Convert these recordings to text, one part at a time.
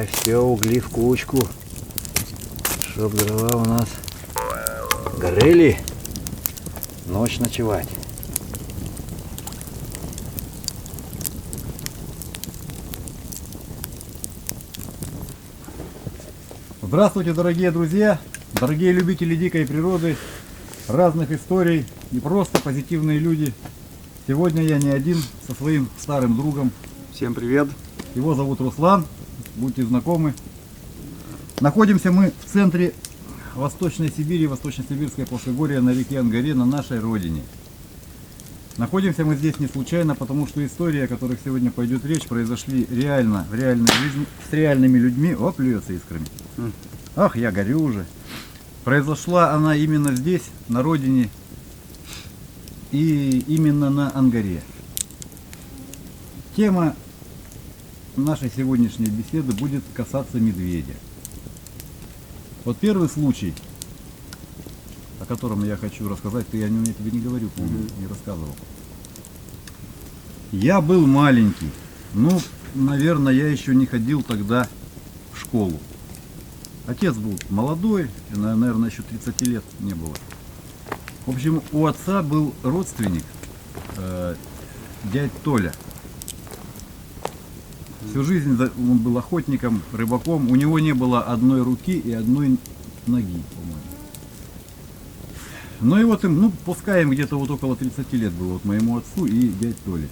Давай все угли в кучку, чтоб дрова у нас горели, ночь ночевать. Здравствуйте, дорогие друзья, дорогие любители дикой природы, разных историй и просто позитивные люди. Сегодня я не один, со своим старым другом. Всем привет! Его зовут Руслан, будьте знакомы. Находимся мы в центре Восточной Сибири, Восточно-Сибирское плоскогорье на реке Ангаре, на нашей родине. Находимся мы здесь не случайно, потому что истории, о которых сегодня пойдет речь, произошли реально, в реальной жизни, с реальными людьми. О, плюется искрами. Ах, я горю уже. Произошла она именно здесь, на родине, и именно на Ангаре. Тема нашей сегодняшней беседы будет касаться медведя. Вот первый случай, о котором я хочу рассказать, я тебе не говорю, помню, не рассказывал. Я был маленький, наверное, я еще не ходил тогда в школу. Отец был молодой, наверное, еще 30 лет не было. В общем, у отца был родственник, дядь Толя. Всю жизнь он был охотником, рыбаком. У него не было одной руки и одной ноги, по-моему. Ну и вот им, пускай им где-то вот около 30 лет было вот моему отцу и дядь Толе.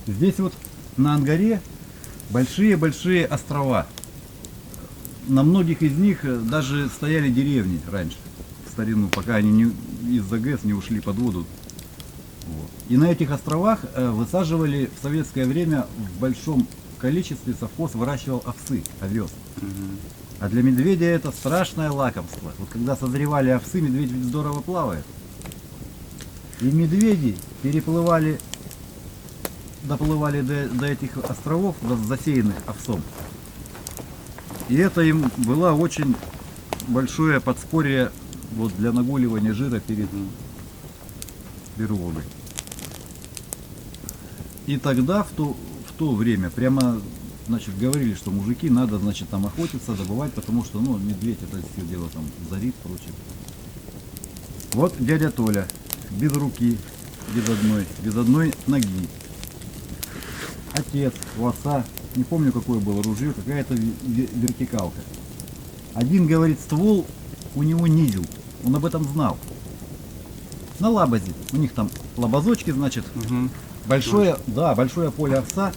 Здесь вот на Ангаре большие-большие острова. На многих из них даже стояли деревни раньше, в старину, пока они из-за ГЭС не ушли под воду. Вот. И на этих островах высаживали в советское время в большом количестве совхоз выращивал овсы, овес. А для медведя это страшное лакомство. Вот когда созревали овсы, медведь ведь здорово плавает. И медведи доплывали до этих островов, засеянных овсом. И это им было очень большое подспорье вот, для нагуливания жира перед берлогой. И тогда, в то время, прямо, значит, говорили, что мужики надо, значит, там охотиться, добывать, потому что, медведь это все дело там зарит, прочее. Вот дядя Толя, без руки, без одной ноги. Отец у отца, не помню какое было ружье, какая-то вертикалка. Один, говорит, ствол у него низел, он об этом знал. На лабазе, у них там лабазочки, значит, большое поле овса.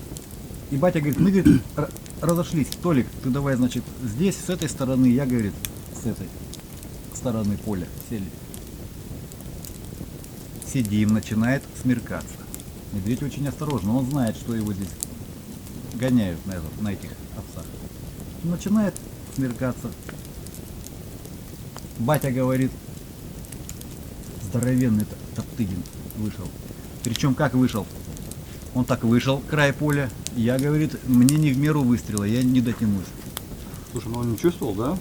И батя говорит, мы, говорит, разошлись. Толик, ты давай, значит, здесь, с этой стороны, я, говорит, с этой стороны поля сели. Сидим, начинает смеркаться. Медведь очень осторожно, он знает, что его здесь гоняют на этих овсах. Начинает смеркаться. Батя говорит, здоровенный Топтыгин вышел. Причем как вышел? Он так вышел, край поля. Я, говорит, мне не в меру выстрела, я не дотянусь. Слушай, он не чувствовал, да?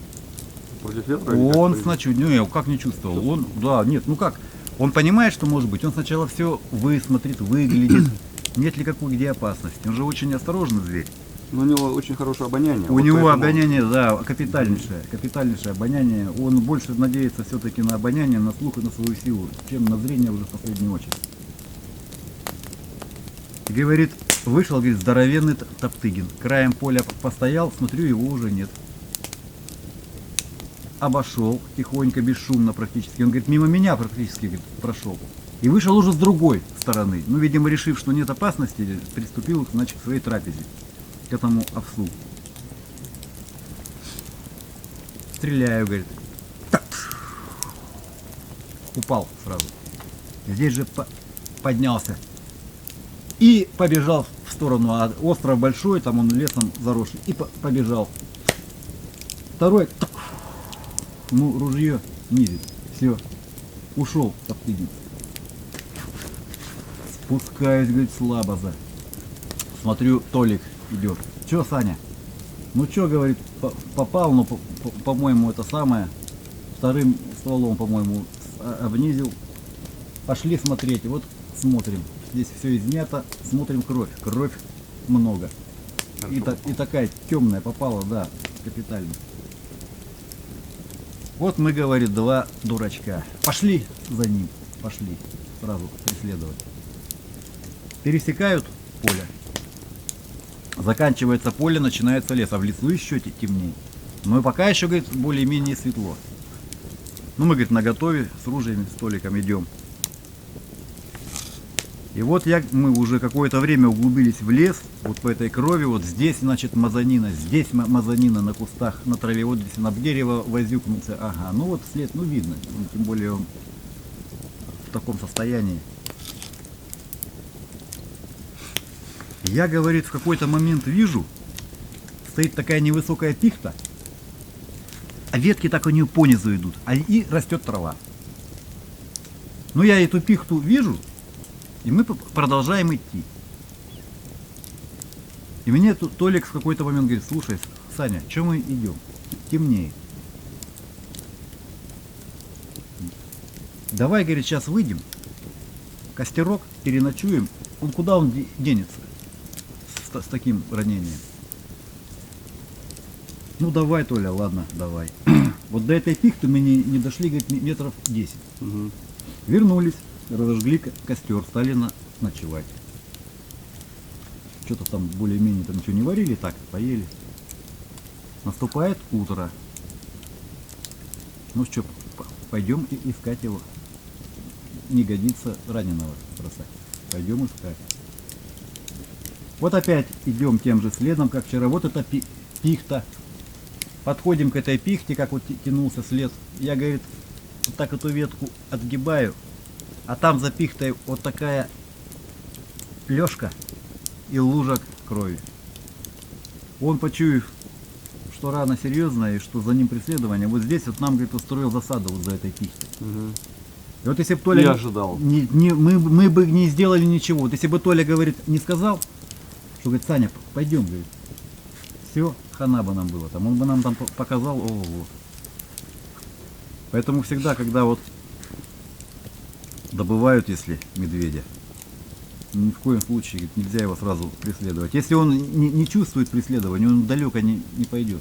Против ветра? Он сначала, как не чувствовал? Он, как? Он понимает, что может быть. Он сначала все высмотрит, выглядит. Нет ли какой где опасности. Он же очень осторожный зверь. Но у него очень хорошее обоняние. У него обоняние, да, капитальнейшее обоняние. Он больше надеется все-таки на обоняние, на слух и на свою силу, чем на зрение уже в последнюю очередь. Говорит, вышел, говорит, здоровенный Топтыгин. Краем поля постоял, смотрю, его уже нет. Обошел тихонько, бесшумно практически. Он, говорит, мимо меня практически, говорит, прошел. И вышел уже с другой стороны. Видимо, решив, что нет опасности, приступил, значит, к своей трапезе, к этому овсу. Стреляю, говорит. Упал сразу. Здесь же поднялся. И побежал в сторону, а остров большой, там он лесом заросший. И побежал. Второй, ружье низит. Все, ушел Топтыгин. Спускаюсь, говорит, с лабаза. Смотрю, Толик идет. Че, Саня? Че, говорит, попал, но, по-моему, это самое. Вторым стволом, по-моему, обнизил. Пошли смотреть. Вот смотрим. Здесь все измято. Смотрим кровь. Кровь много. и такая темная попала, да, капитально. Вот мы, говорит, два дурачка. Пошли за ним, пошли сразу преследовать. Пересекают поле. Заканчивается поле, начинается лес, а в лесу еще темнее. Но пока еще, говорит, более-менее светло. Ну, мы, говорит, наготове, с ружьями, с Толиком идем. И вот мы уже какое-то время углубились в лес, вот по этой крови, вот здесь, значит, мазанина, здесь мазанина на кустах, на траве, вот здесь на дерево возюкнулся, ага, ну вот след, ну видно, тем более он в таком состоянии. Я, говорит, в какой-то момент вижу, стоит такая невысокая пихта, а ветки так у нее по низу идут, и растет трава. Ну я эту пихту вижу, и мы продолжаем идти. И мне тут Толик в какой-то момент говорит: слушай, Саня, что мы идем? Темнее. Давай, говорит, сейчас выйдем, костерок, переночуем. Куда он денется с таким ранением? Ну давай, Толя, ладно, давай. Вот до этой пихты мы не дошли, говорит, метров 10. Угу. Вернулись, разожгли костер, стали ночевать. Что-то там более-менее там ничего не варили, так, поели. Наступает утро. Ну что, пойдем искать его. Не годится раненого бросать. Пойдем искать. Вот опять идем тем же следом, как вчера. Вот эта пихта. Подходим к этой пихте, как вот тянулся след. Я, говорит, вот так эту ветку отгибаю, а там за пихтой вот такая лёжка и лужа крови. Он, почуяв, что рана серьезная и что за ним преследование, вот здесь вот нам, говорит, устроил засаду вот за этой пихтой. Угу. И вот если бы Толя... Я ожидал. Мы бы не сделали ничего. Вот если бы Толя, говорит, не сказал, что, говорит, Саня, пойдем, говорит, все, хана бы нам было. Там, он бы нам там показал, ого. Поэтому всегда, когда вот добывают, если медведя, ни в коем случае, говорит, нельзя его сразу преследовать. Если он не чувствует преследования, он далеко не пойдет.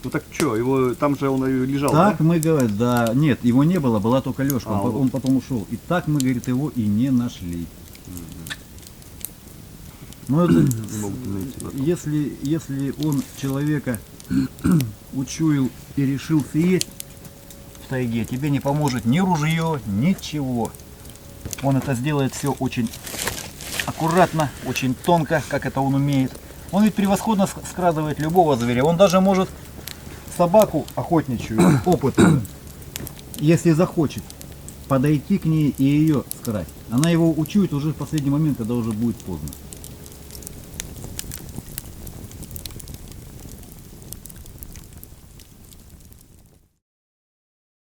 Ну так что, его там же он и лежал, Так да? мы, говорим, да, нет, его не было, была только Лешка, А, он потом ушел. И так мы, говорит, его и не нашли. Но это, Не могут найти, да. если он человека учуял и решил съесть в тайге, тебе не поможет ни ружье, ничего. Он это сделает все очень аккуратно, очень тонко, как это он умеет. Он ведь превосходно скрадывает любого зверя. Он даже может собаку охотничью, опытную, если захочет, подойти к ней и ее скрасть. Она его учует уже в последний момент, когда уже будет поздно.